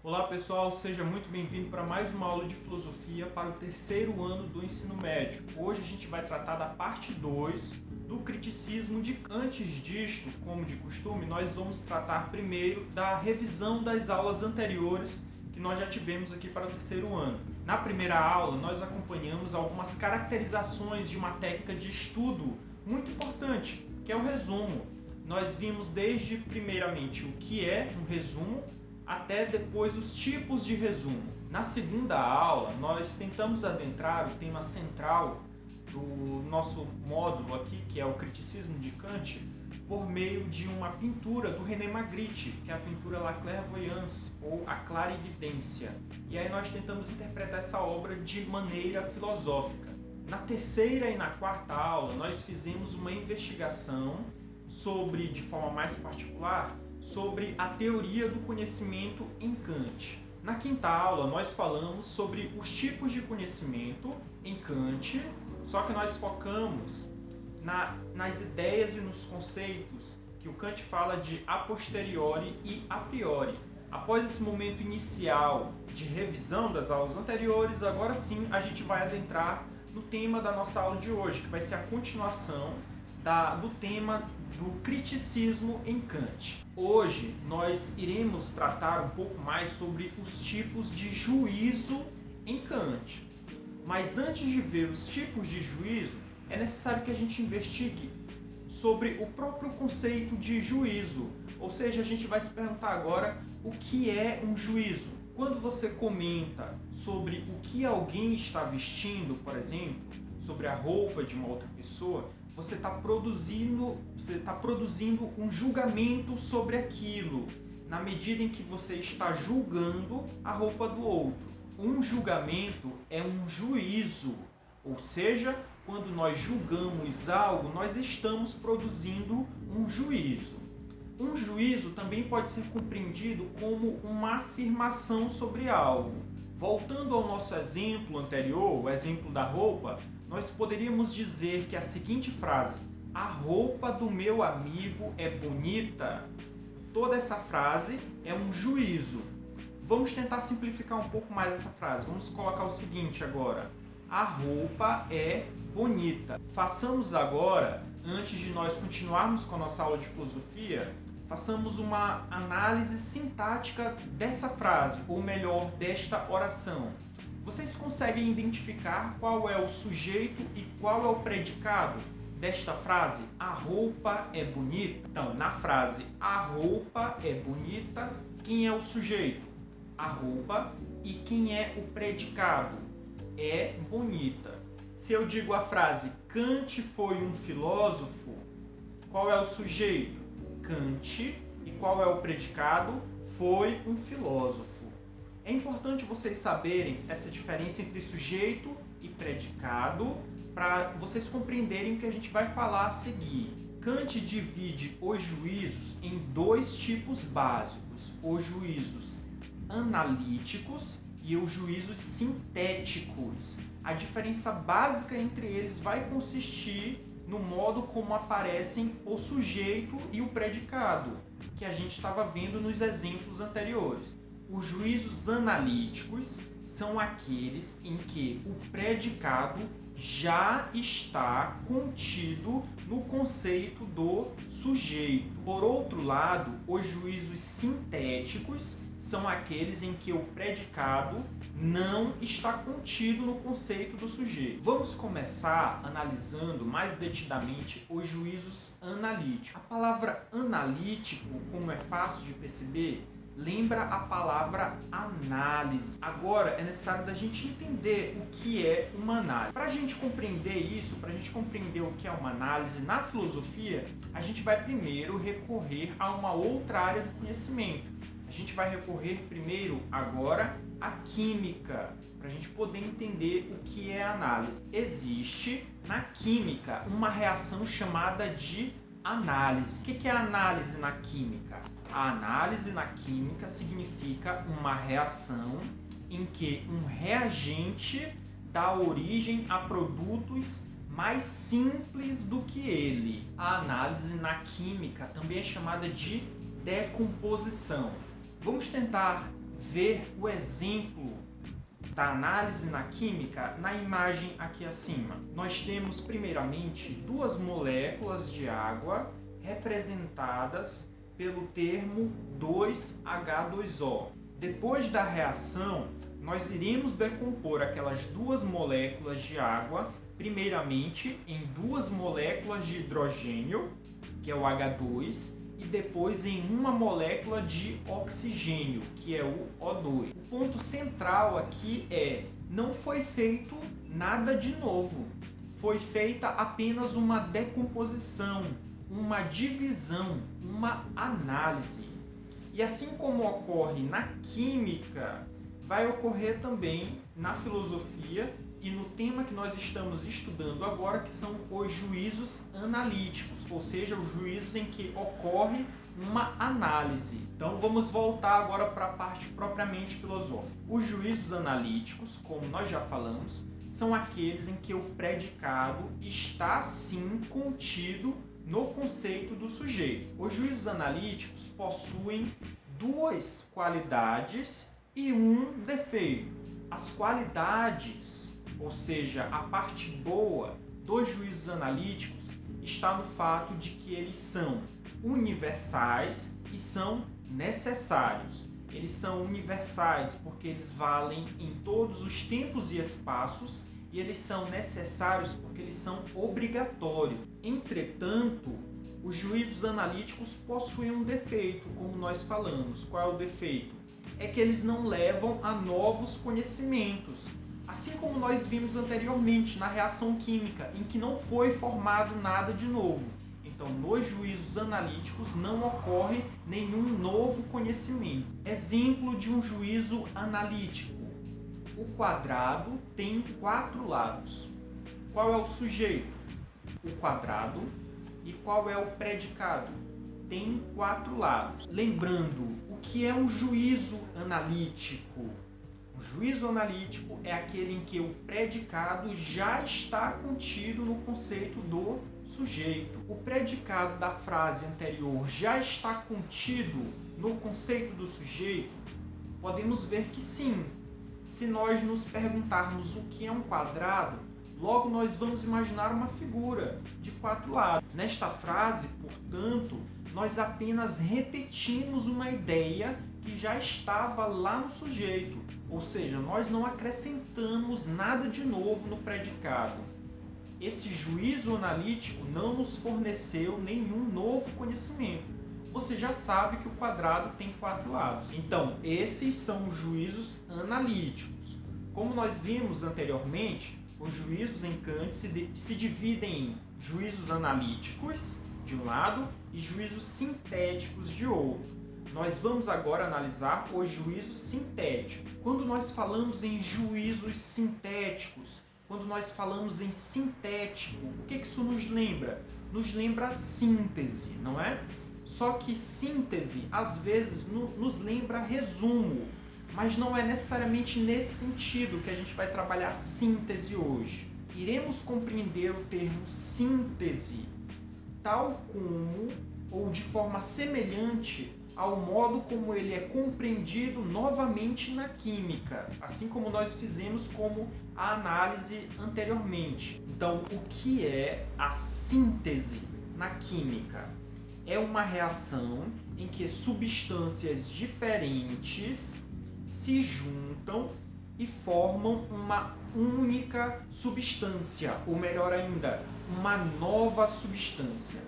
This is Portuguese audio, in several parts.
Olá pessoal, seja muito bem-vindo para mais uma aula de filosofia para o terceiro ano do ensino médio. Hoje a gente vai tratar da parte 2 do criticismo de Kant. Antes disto, como de costume, nós vamos tratar primeiro da revisão das aulas anteriores que nós já tivemos aqui para o terceiro ano. Na primeira aula, nós acompanhamos algumas caracterizações de uma técnica de estudo muito importante, que é o resumo. Nós vimos desde, primeiramente, o que é um resumo, até depois os tipos de resumo. Na segunda aula, nós tentamos adentrar o tema central do nosso módulo aqui, que é o criticismo de Kant, por meio de uma pintura do René Magritte, que é a pintura La Clairvoyance, ou a clarividência. E aí nós tentamos interpretar essa obra de maneira filosófica. Na terceira e na quarta aula, nós fizemos uma investigação sobre, de forma mais particular, sobre a teoria do conhecimento em Kant. Na quinta aula, nós falamos sobre os tipos de conhecimento em Kant, só que nós focamos nas ideias e nos conceitos que o Kant fala de a posteriori e a priori. Após esse momento inicial de revisão das aulas anteriores, agora sim a gente vai adentrar no tema da nossa aula de hoje, que vai ser a continuação do tema do criticismo em Kant. Hoje nós iremos tratar um pouco mais sobre os tipos de juízo em Kant. Mas antes de ver os tipos de juízo, é necessário que a gente investigue sobre o próprio conceito de juízo. Ou seja, a gente vai se perguntar agora o que é um juízo. Quando você comenta sobre o que alguém está vestindo, por exemplo, sobre a roupa de uma outra pessoa, você está produzindo um julgamento sobre aquilo, na medida em que você está julgando a roupa do outro. Um julgamento é um juízo, ou seja, quando nós julgamos algo, nós estamos produzindo um juízo. Um juízo também pode ser compreendido como uma afirmação sobre algo. Voltando ao nosso exemplo anterior, o exemplo da roupa, nós poderíamos dizer que a seguinte frase: a roupa do meu amigo é bonita. Toda essa frase é um juízo. Vamos tentar simplificar um pouco mais essa frase. Vamos colocar o seguinte agora: a roupa é bonita. Façamos agora, antes de nós continuarmos com a nossa aula de filosofia, façamos uma análise sintática dessa frase, ou melhor, desta oração. Vocês conseguem identificar qual é o sujeito e qual é o predicado desta frase? A roupa é bonita. Então, na frase a roupa é bonita, quem é o sujeito? A roupa. E quem é o predicado? É bonita. Se eu digo a frase Kant foi um filósofo, qual é o sujeito? Kant. E qual é o predicado? Foi um filósofo. É importante vocês saberem essa diferença entre sujeito e predicado para vocês compreenderem o que a gente vai falar a seguir. Kant divide os juízos em dois tipos básicos: os juízos analíticos e os juízos sintéticos. A diferença básica entre eles vai consistir no modo como aparecem o sujeito e o predicado, que a gente estava vendo nos exemplos anteriores. Os juízos analíticos são aqueles em que o predicado já está contido no conceito do sujeito. Por outro lado, os juízos sintéticos são aqueles em que o predicado não está contido no conceito do sujeito. Vamos começar analisando mais detidamente os juízos analíticos. A palavra analítico, como é fácil de perceber, lembra a palavra análise. Agora é necessário da gente entender o que é uma análise. Para a gente compreender isso, para a gente compreender o que é uma análise na filosofia, a gente vai primeiro recorrer a uma outra área do conhecimento. A gente vai recorrer primeiro agora à química, para a gente poder entender o que é análise. Existe na química uma reação chamada de análise. O que é análise na química? A análise na química significa uma reação em que um reagente dá origem a produtos mais simples do que ele. A análise na química também é chamada de decomposição. Vamos tentar ver o exemplo da análise na química na imagem aqui acima. Nós temos primeiramente duas moléculas de água representadas pelo termo 2H2O. Depois da reação, nós iremos decompor aquelas duas moléculas de água primeiramente em duas moléculas de hidrogênio, que é o H2, e depois em uma molécula de oxigênio, que é o O2. O ponto central aqui não foi feito nada de novo. Foi feita apenas uma decomposição, uma divisão, uma análise. E assim como ocorre na química, vai ocorrer também na filosofia e no tema que nós estamos estudando agora, que são os juízos analíticos, ou seja, os juízos em que ocorre uma análise. Então vamos voltar agora para a parte propriamente filosófica. Os juízos analíticos, como nós já falamos, são aqueles em que o predicado está sim contido no conceito do sujeito. Os juízos analíticos possuem duas qualidades e um defeito. As qualidades, ou seja, a parte boa dos juízos analíticos, está no fato de que eles são universais e são necessários. Eles são universais porque eles valem em todos os tempos e espaços, e eles são necessários porque eles são obrigatórios. Entretanto, os juízos analíticos possuem um defeito, como nós falamos. Qual é o defeito? É que eles não levam a novos conhecimentos. Assim como nós vimos anteriormente na reação química, em que não foi formado nada de novo. Então, nos juízos analíticos não ocorre nenhum novo conhecimento. Exemplo de um juízo analítico. O quadrado tem 4 lados. Qual é o sujeito? O quadrado. E qual é o predicado? Tem 4 lados. Lembrando, o que é um juízo analítico? O juízo analítico é aquele em que o predicado já está contido no conceito do sujeito. O predicado da frase anterior já está contido no conceito do sujeito? Podemos ver que sim. Se nós nos perguntarmos o que é um quadrado, logo nós vamos imaginar uma figura de 4 lados. Nesta frase, portanto, nós apenas repetimos uma ideia que já estava lá no sujeito, ou seja, nós não acrescentamos nada de novo no predicado. Esse juízo analítico não nos forneceu nenhum novo conhecimento. Você já sabe que o quadrado tem 4 lados. Então, esses são os juízos analíticos. Como nós vimos anteriormente, os juízos em Kant se dividem em juízos analíticos, de um lado, e juízos sintéticos, de outro. Nós vamos agora analisar os juízos sintéticos. Quando nós falamos em juízos sintéticos, quando nós falamos em sintético, o que isso nos lembra? Nos lembra síntese, não é? Só que síntese, às vezes, nos lembra resumo, mas não é necessariamente nesse sentido que a gente vai trabalhar síntese hoje. Iremos compreender o termo síntese tal como, ou de forma semelhante, ao modo como ele é compreendido novamente na química, assim como nós fizemos como a análise anteriormente. Então, o que é a síntese na química? É uma reação em que substâncias diferentes se juntam e formam uma única substância, ou melhor ainda, uma nova substância.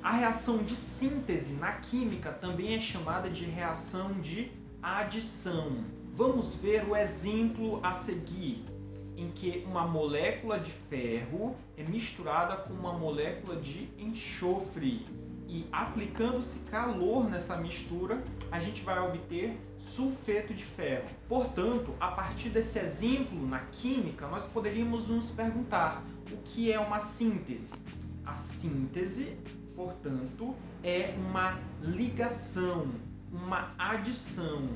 A reação de síntese na química também é chamada de reação de adição. Vamos ver o exemplo a seguir, em que uma molécula de ferro é misturada com uma molécula de enxofre. E aplicando-se calor nessa mistura, a gente vai obter sulfeto de ferro. Portanto, a partir desse exemplo na química, nós poderíamos nos perguntar o que é uma síntese. A síntese, portanto, é uma ligação, uma adição,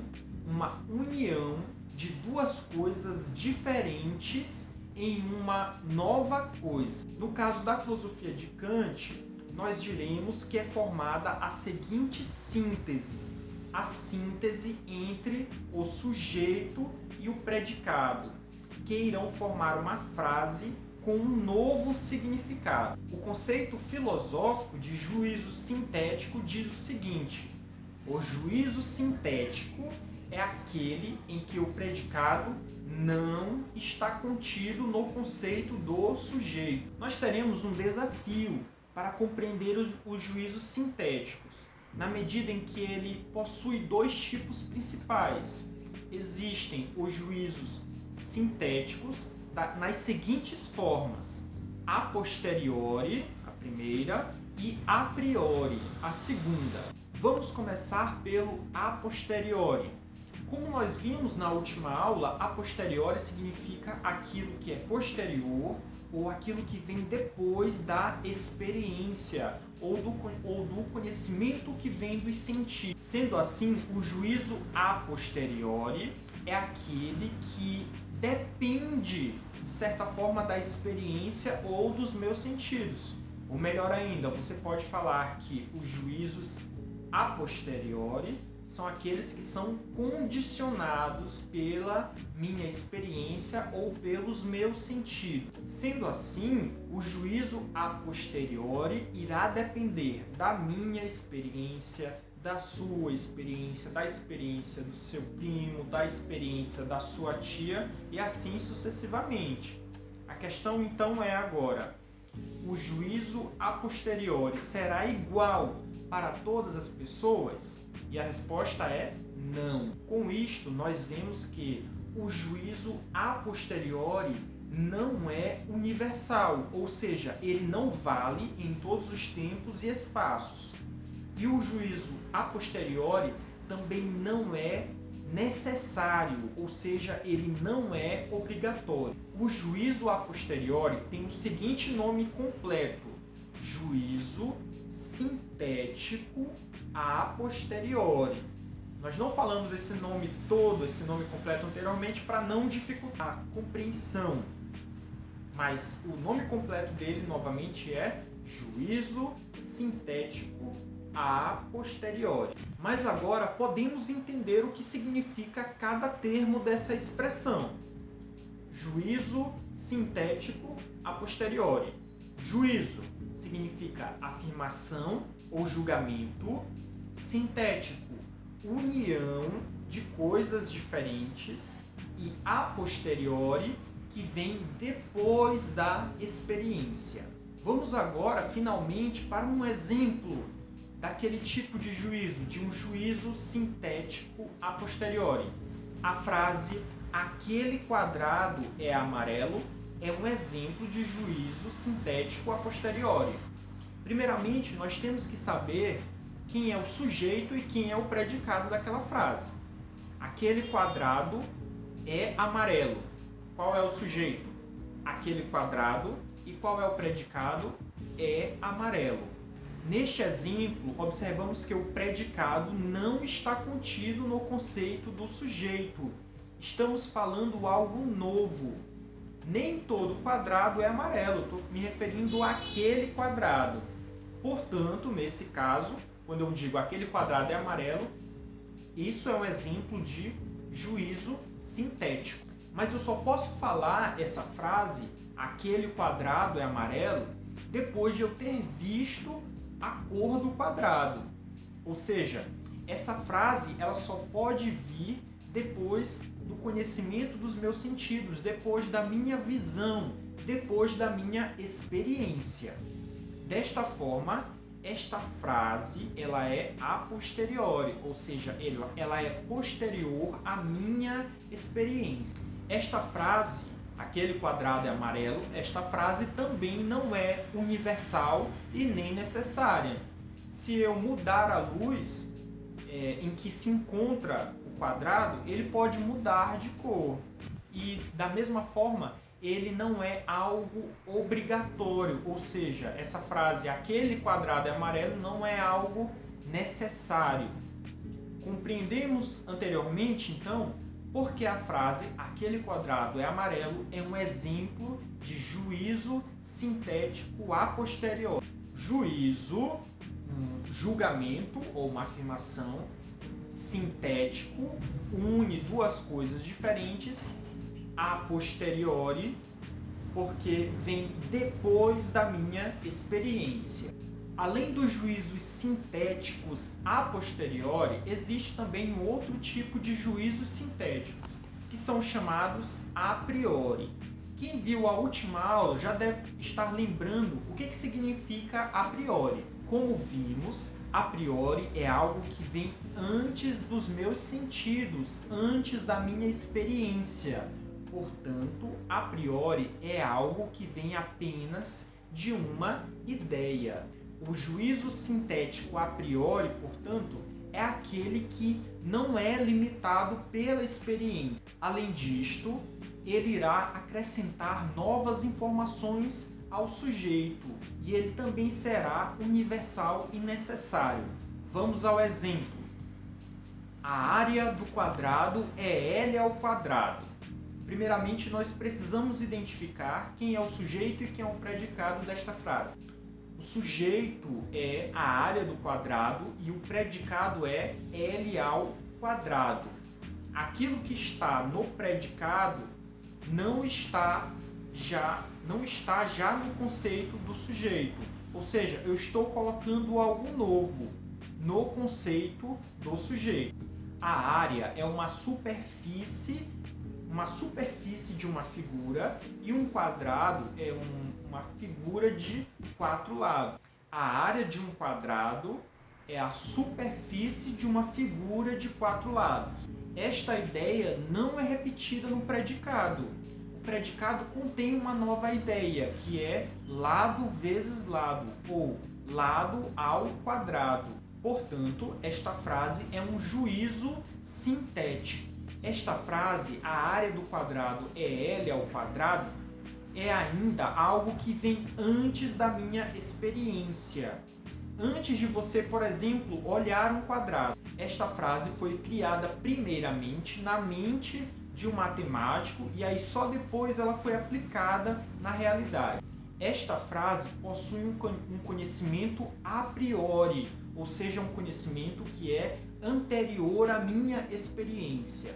uma união de duas coisas diferentes em uma nova coisa. No caso da filosofia de Kant, nós diremos que é formada a seguinte síntese. a síntese entre o sujeito e o predicado, que irão formar uma frase com um novo significado. O conceito filosófico de juízo sintético diz o seguinte: o juízo sintético é aquele em que o predicado não está contido no conceito do sujeito. Nós teremos um desafio para compreender os juízos sintéticos, na medida em que ele possui dois tipos principais. Existem os juízos sintéticos nas seguintes formas: a posteriori, a primeira, e a priori, a segunda. Vamos começar pelo a posteriori. Como nós vimos na última aula, a posteriori significa aquilo que é posterior ou aquilo que vem depois da experiência ou do conhecimento que vem dos sentidos. Sendo assim, o juízo a posteriori é aquele que depende, de certa forma, da experiência ou dos meus sentidos. Ou melhor ainda, você pode falar que os juízos a posteriori são aqueles que são condicionados pela minha experiência ou pelos meus sentidos. Sendo assim, o juízo a posteriori irá depender da minha experiência, da sua experiência, da experiência do seu primo, da experiência da sua tia e assim sucessivamente. A questão então é agora: o juízo a posteriori será igual para todas as pessoas? E a resposta é não. Com isto, nós vemos que o juízo a posteriori não é universal, ou seja, ele não vale em todos os tempos e espaços. E o juízo a posteriori também não é necessário, ou seja, ele não é obrigatório. O juízo a posteriori tem o seguinte nome completo: juízo sintético a posteriori. Nós não falamos esse nome todo, esse nome completo anteriormente para não dificultar a compreensão. Mas o nome completo dele, novamente, é juízo sintético a posteriori. Mas agora podemos entender o que significa cada termo dessa expressão. Juízo sintético a posteriori. Juízo significa afirmação ou julgamento. Sintético, união de coisas diferentes. E a posteriori, que vem depois da experiência. Vamos agora, finalmente, para um exemplo daquele tipo de juízo, de um juízo sintético a posteriori. A frase "aquele quadrado é amarelo" é um exemplo de juízo sintético a posteriori. Primeiramente, nós temos que saber quem é o sujeito e quem é o predicado daquela frase. Aquele quadrado é amarelo. Qual é o sujeito? Aquele quadrado. E qual é o predicado? É amarelo. Neste exemplo, observamos que o predicado não está contido no conceito do sujeito. Estamos falando algo novo. Nem todo quadrado é amarelo, estou me referindo àquele quadrado. Portanto, nesse caso, quando eu digo aquele quadrado é amarelo, isso é um exemplo de juízo sintético. Mas eu só posso falar essa frase, aquele quadrado é amarelo, depois de eu ter visto a cor do quadrado. Ou seja, essa frase ela só pode vir depois do conhecimento dos meus sentidos, depois da minha visão, depois da minha experiência. Desta forma, esta frase ela é a posteriori, ou seja, ela é posterior à minha experiência. Esta frase, aquele quadrado é amarelo, esta frase também não é universal e nem necessária. Se eu mudar a luz em que se encontra o quadrado, ele pode mudar de cor. E da mesma forma, ele não é algo obrigatório, ou seja, essa frase, aquele quadrado é amarelo, não é algo necessário. Compreendemos anteriormente, então, porque a frase, aquele quadrado é amarelo, é um exemplo de juízo sintético a posteriori. Juízo, um julgamento ou uma afirmação sintético une duas coisas diferentes a posteriori, porque vem depois da minha experiência. Além dos juízos sintéticos a posteriori, existe também um outro tipo de juízos sintéticos, que são chamados a priori. Quem viu a última aula já deve estar lembrando o que significa a priori. Como vimos, a priori é algo que vem antes dos meus sentidos, antes da minha experiência. Portanto, a priori é algo que vem apenas de uma ideia. O juízo sintético a priori, portanto, é aquele que não é limitado pela experiência. Além disto, ele irá acrescentar novas informações ao sujeito e ele também será universal e necessário. Vamos ao exemplo. A área do quadrado é L ao quadrado. Primeiramente, nós precisamos identificar quem é o sujeito e quem é o predicado desta frase. O sujeito é a área do quadrado e o predicado é L ao quadrado. Aquilo que está no predicado não está já no conceito do sujeito. Ou seja, eu estou colocando algo novo no conceito do sujeito. A área é uma superfície de uma figura e um quadrado é uma figura de 4 lados. A área de um quadrado é a superfície de uma figura de 4 lados. Esta ideia não é repetida no predicado. O predicado contém uma nova ideia, que é lado vezes lado, ou lado ao quadrado. Portanto, esta frase é um juízo sintético. Esta frase, a área do quadrado é L ao quadrado, é ainda algo que vem antes da minha experiência. Antes de você, por exemplo, olhar um quadrado. Esta frase foi criada primeiramente na mente de um matemático e aí só depois ela foi aplicada na realidade. Esta frase possui um conhecimento a priori, ou seja, um conhecimento que é anterior à minha experiência.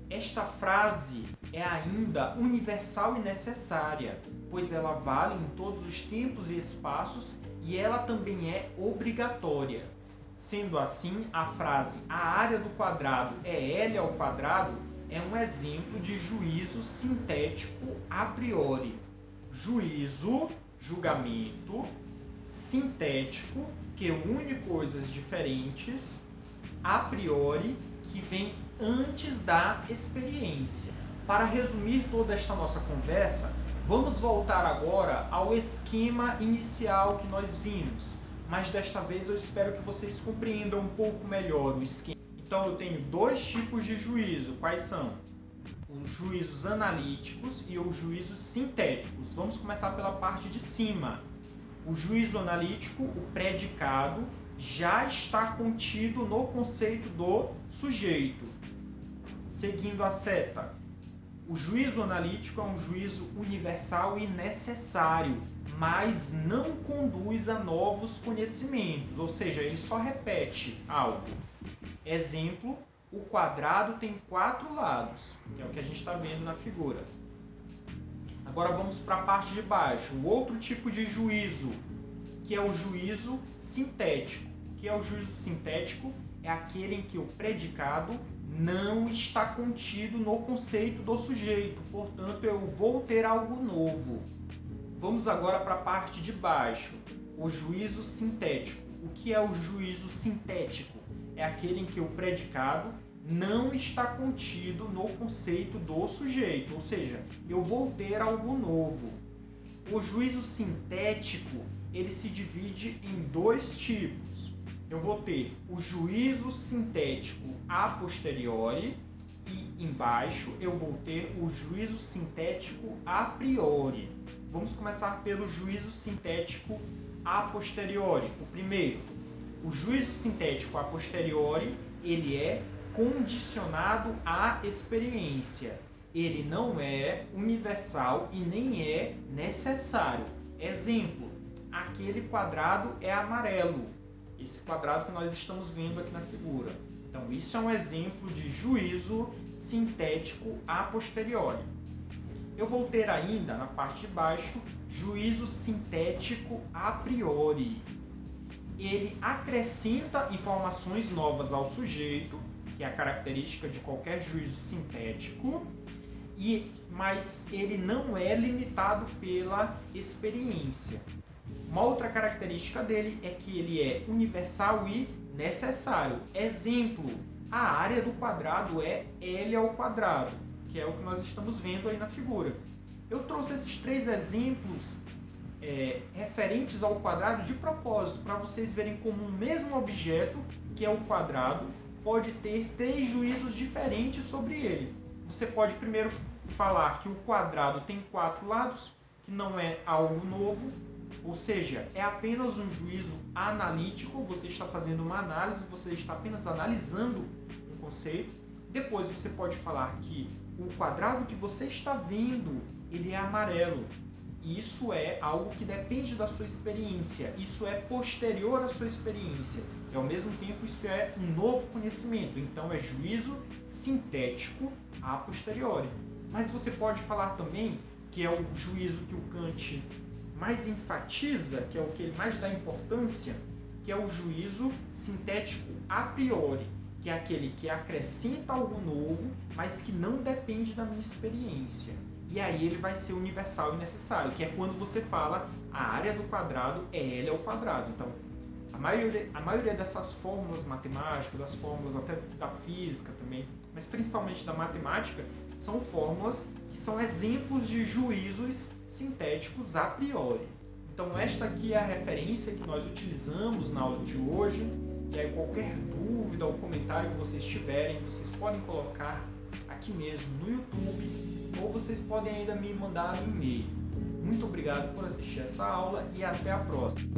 Esta frase é ainda universal e necessária, pois ela vale em todos os tempos e espaços e ela também é obrigatória. Sendo assim, a frase a área do quadrado é L ao quadrado é um exemplo de juízo sintético a priori. Juízo, julgamento, sintético, que une coisas diferentes, a priori, que vem antes da experiência. Para resumir toda esta nossa conversa, vamos voltar agora ao esquema inicial que nós vimos, mas desta vez eu espero que vocês compreendam um pouco melhor o esquema. Então eu tenho dois tipos de juízo. Quais são? Os juízos analíticos e os juízos sintéticos. Vamos começar pela parte de cima. O juízo analítico, o predicado, já está contido no conceito do sujeito. Seguindo a seta, o juízo analítico é um juízo universal e necessário, mas não conduz a novos conhecimentos, ou seja, ele só repete algo. Exemplo, o quadrado tem 4 lados, que é o que a gente está vendo na figura. Agora vamos para a parte de baixo, o outro tipo de juízo, que é o juízo sintético. O que é o juízo sintético? É aquele em que o predicado não está contido no conceito do sujeito, portanto eu vou ter algo novo. Vamos agora para a parte de baixo, o juízo sintético. O que é o juízo sintético? É aquele em que o predicado não está contido no conceito do sujeito, ou seja, eu vou ter algo novo. O juízo sintético, ele se divide em 2 tipos. Eu vou ter o juízo sintético a posteriori e embaixo eu vou ter o juízo sintético a priori. Vamos começar pelo juízo sintético a posteriori. O primeiro, o juízo sintético a posteriori, ele é condicionado à experiência. Ele não é universal e nem é necessário. Exemplo, aquele quadrado é amarelo. Esse quadrado que nós estamos vendo aqui na figura. Então, isso é um exemplo de juízo sintético a posteriori. Eu vou ter ainda, na parte de baixo, juízo sintético a priori. Ele acrescenta informações novas ao sujeito, que é a característica de qualquer juízo sintético, mas ele não é limitado pela experiência. Uma outra característica dele é que ele é universal e necessário. Exemplo, a área do quadrado é L ao quadrado, que é o que nós estamos vendo aí na figura. Eu trouxe esses 3 exemplos referentes ao quadrado de propósito, para vocês verem como um mesmo objeto, que é o quadrado, pode ter 3 juízos diferentes sobre ele. Você pode primeiro falar que o quadrado tem 4 lados, que não é algo novo, ou seja, é apenas um juízo analítico, você está fazendo uma análise, você está apenas analisando um conceito. Depois você pode falar que o quadrado que você está vendo, ele é amarelo. Isso é algo que depende da sua experiência, isso é posterior à sua experiência. E ao mesmo tempo isso é um novo conhecimento, então é juízo sintético a posteriori. Mas você pode falar também que é o juízo que o Kant mais enfatiza, que é o que ele mais dá importância, que é o juízo sintético a priori, que é aquele que acrescenta algo novo, mas que não depende da minha experiência. E aí ele vai ser universal e necessário, que é quando você fala a área do quadrado é L ao quadrado. Então, a maioria dessas fórmulas matemáticas, das fórmulas até da física também, mas principalmente da matemática, são fórmulas que são exemplos de juízos sintéticos a priori. Então, esta aqui é a referência que nós utilizamos na aula de hoje. E aí, qualquer dúvida ou comentário que vocês tiverem, vocês podem colocar aqui mesmo no YouTube, ou vocês podem ainda me mandar um e-mail. Muito obrigado por assistir essa aula e até a próxima!